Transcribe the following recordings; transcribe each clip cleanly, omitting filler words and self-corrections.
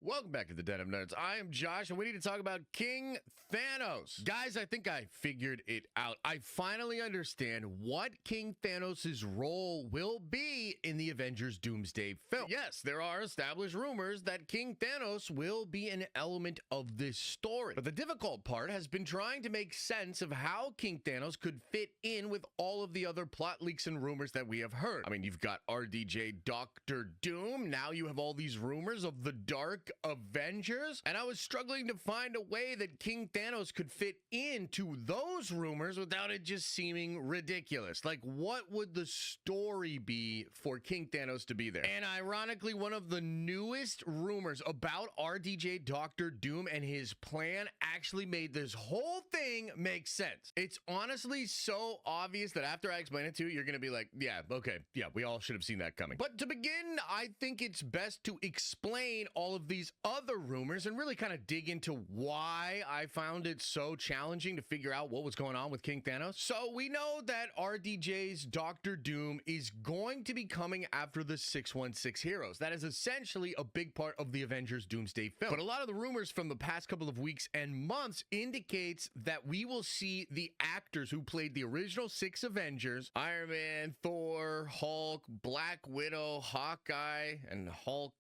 Welcome back to the Den of Nerds. I am Josh, and we need to talk about King Thanos. Guys, I think I figured it out. I finally understand what King Thanos' role will be in the Avengers Doomsday film. Yes, there are established rumors that King Thanos will be an element of this story. But the difficult part has been trying to make sense of how King Thanos could fit in with all of the other plot leaks and rumors that we have heard. I mean, you've got RDJ Doctor Doom. Now you have all these rumors of the Dark Avengers, and I was struggling to find a way that King Thanos could fit into those rumors without it just seeming ridiculous. Like, what would the story be for King Thanos to be there? And ironically, one of the newest rumors about RDJ Doctor Doom and his plan actually made this whole thing make sense. It's honestly so obvious that after I explain it to you, you're gonna be like, yeah, okay, yeah, we all should have seen that coming. But to begin, I think it's best to explain all of these other rumors and really kind of dig into why I found it so challenging to figure out what was going on with King Thanos. So we know that RDJ's Doctor Doom is going to be coming after the 616 heroes. That is essentially a big part of the Avengers Doomsday film. But a lot of the rumors from the past couple of weeks and months indicates that we will see the actors who played the original 6 Avengers, Iron Man, Thor, Hulk, Black Widow, Hawkeye, and Hulk.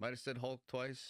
Might have said Hulk twice.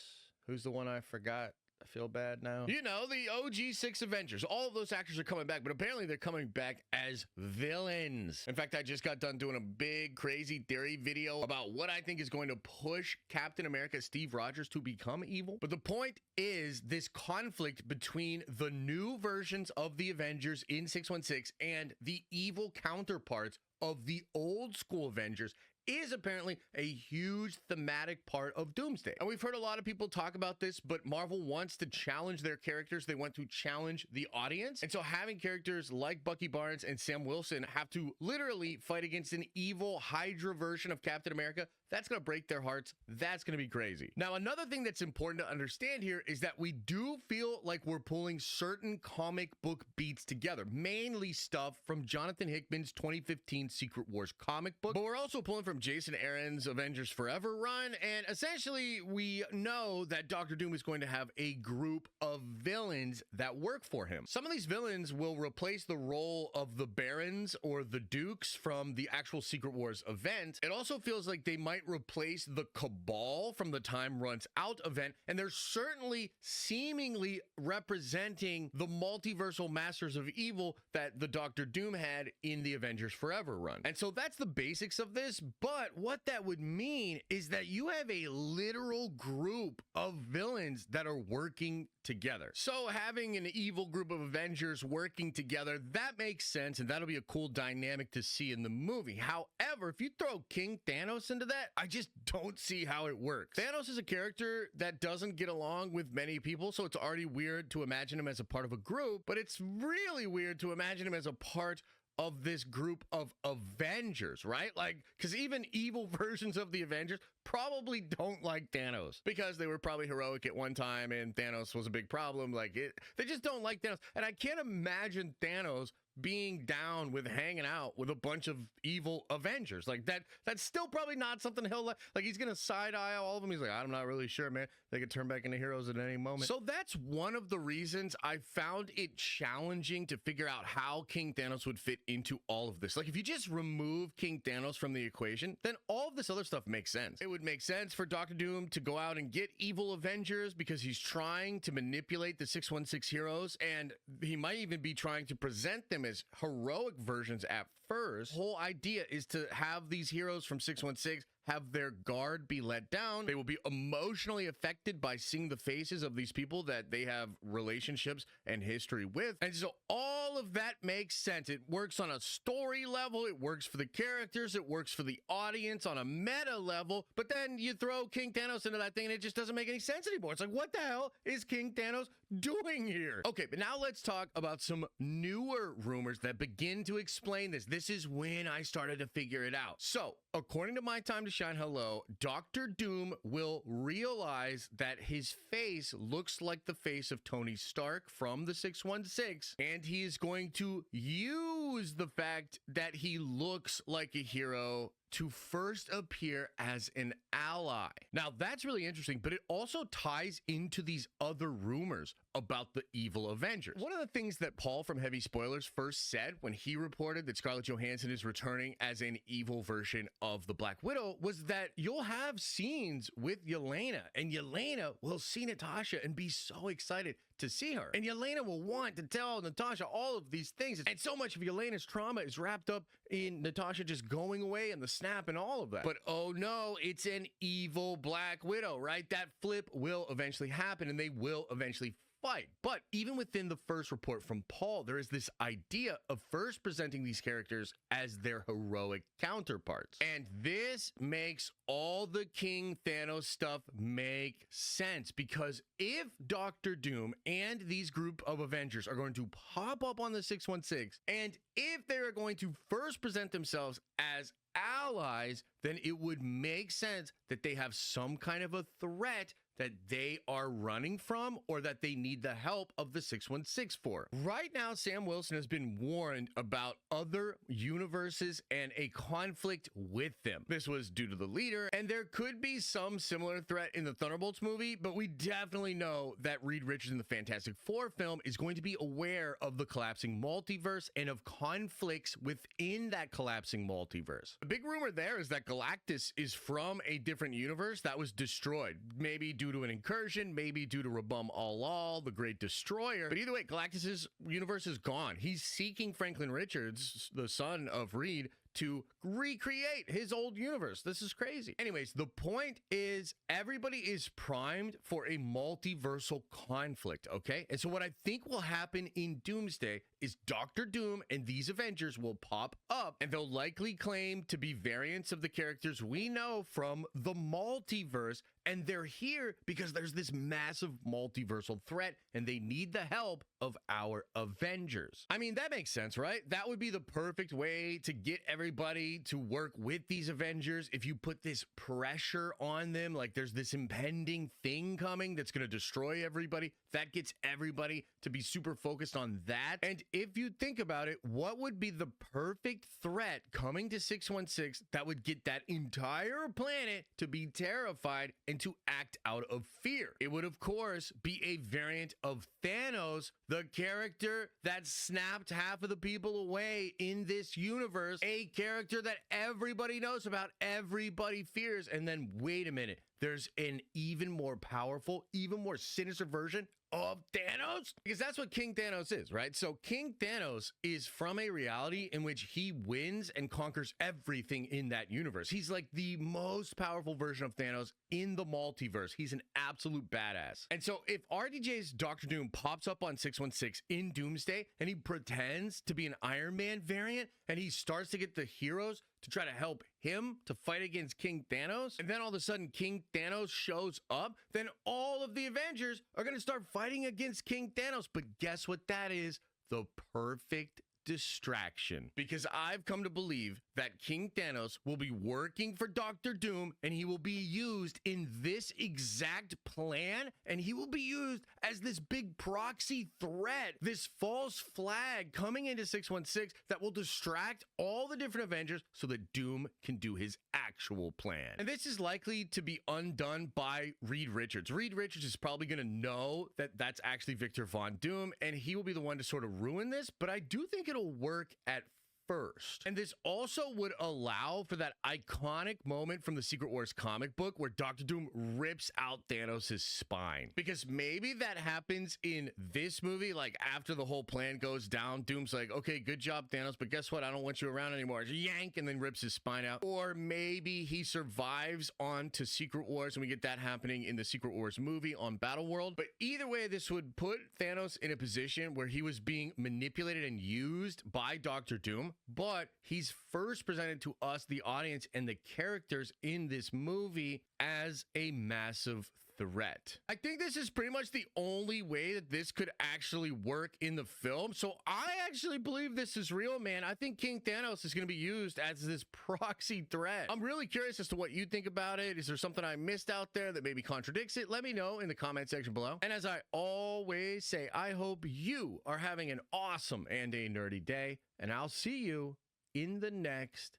Who's the one I forgot? I feel bad now. You know, the OG 6 Avengers. All of those actors are coming back, but apparently they're coming back as villains. In fact, I just got done doing a big, crazy theory video about what I think is going to push Captain America, Steve Rogers, to become evil. But the point is this conflict between the new versions of the Avengers in 616 and the evil counterparts of the old school Avengers is apparently a huge thematic part of Doomsday. And we've heard a lot of people talk about this, but Marvel wants to challenge their characters. They want to challenge the audience. And so having characters like Bucky Barnes and Sam Wilson have to literally fight against an evil Hydra version of Captain America, that's going to break their hearts. That's going to be crazy. Now, another thing that's important to understand here is that we do feel like we're pulling certain comic book beats together, mainly stuff from Jonathan Hickman's 2015 Secret Wars comic book, but we're also pulling from Jason Aaron's Avengers Forever run, and essentially we know that Doctor Doom is going to have a group of villains that work for him. Some of these villains will replace the role of the Barons or the Dukes from the actual Secret Wars event. It also feels like they might replace the Cabal from the Time Runs Out event, and they're certainly seemingly representing the multiversal masters of evil that the Doctor Doom had in the Avengers Forever run. And so that's the basics of this, but what that would mean is that you have a literal group of villains that are working together. So having an evil group of Avengers working together, that makes sense, and that'll be a cool dynamic to see in the movie. However, if you throw King Thanos into that, I just don't see how it works. Thanos is a character that doesn't get along with many people, so it's already weird to imagine him as a part of a group, but it's really weird to imagine him as a part of this group of Avengers, right? Like, because even evil versions of the Avengers probably don't like Thanos because they were probably heroic at one time and Thanos was a big problem. Like, they just don't like Thanos. And I can't imagine Thanos being down with hanging out with a bunch of evil Avengers. Like, that's still probably not something he'll like. He's gonna side-eye all of them. He's like, I'm not really sure, man. They could turn back into heroes at any moment. So that's one of the reasons I found it challenging to figure out how King Thanos would fit into all of this. Like, if you just remove King Thanos from the equation, then all of this other stuff makes sense. It would make sense for Doctor Doom to go out and get evil Avengers because he's trying to manipulate the 616 heroes, and he might even be trying to present them as heroic versions at first. The whole idea is to have these heroes from 616 have their guard be let down. They will be emotionally affected by seeing the faces of these people that they have relationships and history with. And so all of that makes sense. It works on a story level. It works for the characters. It works for the audience on a meta level. But then you throw King Thanos into that thing and it just doesn't make any sense anymore. It's like, what the hell is King Thanos doing here? Okay, but now let's talk about some newer rumors that begin to explain this. This is when I started to figure it out. So, according to My Time to Shine Hello, Doctor Doom will realize that his face looks like the face of Tony Stark from the 616, and he is going to use the fact that he looks like a hero to first appear as an ally. Now, that's really interesting, but it also ties into these other rumors about the evil Avengers. One of the things that Paul from Heavy Spoilers first said when he reported that Scarlett Johansson is returning as an evil version of the Black Widow was that you'll have scenes with Yelena, and Yelena will see Natasha and be so excited to see her. And Yelena will want to tell Natasha all of these things. And so much of Yelena's trauma is wrapped up in Natasha just going away and the snap and all of that. But oh no, it's an evil Black Widow, right? That flip will eventually happen and they will eventually fight. But even within the first report from Paul, there is this idea of first presenting these characters as their heroic counterparts. And this makes all the King Thanos stuff make sense, because if Doctor Doom and these group of Avengers are going to pop up on the 616, and if they're going to first present themselves as allies, then it would make sense that they have some kind of a threat that they are running from or that they need the help of the 616 for. Right now, Sam Wilson has been warned about other universes and a conflict with them. This was due to the leader, and there could be some similar threat in the Thunderbolts movie, but we definitely know that Reed Richards in the Fantastic Four film is going to be aware of the collapsing multiverse and of conflicts within that collapsing multiverse. The big rumor there is that Galactus is from a different universe that was destroyed, maybe due to an incursion, maybe due to Rabum Al-Al, the Great Destroyer. But either way, Galactus's universe is gone. He's seeking Franklin Richards, the son of Reed, to recreate his old universe. This is crazy. Anyways, the point is everybody is primed for a multiversal conflict, okay? And so what I think will happen in Doomsday is Doctor Doom and these Avengers will pop up, and they'll likely claim to be variants of the characters we know from the multiverse, and they're here because there's this massive multiversal threat and they need the help of our Avengers. I mean, that makes sense, right? That would be the perfect way to get everybody to work with these Avengers. If you put this pressure on them, like there's this impending thing coming that's going to destroy everybody, that gets everybody to be super focused on that. And if you think about it, what would be the perfect threat coming to 616 that would get that entire planet to be terrified and to act out of fear? It would, of course, be a variant of Thanos, the character that snapped half of the people away in this universe, a character that everybody knows about, everybody fears. And then, wait a minute, there's an even more powerful, even more sinister version of Thanos? Because that's what King Thanos is, right? So King Thanos is from a reality in which he wins and conquers everything in that universe. He's like the most powerful version of Thanos in the multiverse. He's an absolute badass. And so if RDJ's Doctor Doom pops up on 616 in Doomsday and he pretends to be an Iron Man variant and he starts to get the heroes to try to help him to fight against King Thanos, and then all of a sudden King Thanos shows up, then all of the Avengers are going to start fighting against King Thanos. But guess what that is? The perfect distraction. Because I've come to believe that King Thanos will be working for Doctor Doom and he will be used in this exact plan, and he will be used as this big proxy threat, this false flag coming into 616 that will distract all the different Avengers so that Doom can do his actual plan. And this is likely to be undone by Reed Richards. Reed Richards is probably going to know that that's actually Victor Von Doom, and he will be the one to sort of ruin this, but I do think it'll work at first. And this also would allow for that iconic moment from the Secret Wars comic book where Doctor Doom rips out Thanos' spine. Because maybe that happens in this movie, like after the whole plan goes down, Doom's like, okay, good job, Thanos, but guess what? I don't want you around anymore. Yank, and then rips his spine out. Or maybe he survives on to Secret Wars, and we get that happening in the Secret Wars movie on Battleworld. But either way, this would put Thanos in a position where he was being manipulated and used by Doctor Doom, but he's first presented to us, the audience, and the characters in this movie as a massive threat. I think this is pretty much the only way that this could actually work in the film. So I actually believe this is real, man. I think King Thanos is going to be used as this proxy threat. I'm really curious as to what you think about it. Is there something I missed out there that maybe contradicts it? Let me know in the comment section below. And as I always say, I hope you are having an awesome and a nerdy day, and I'll see you in the next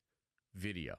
video.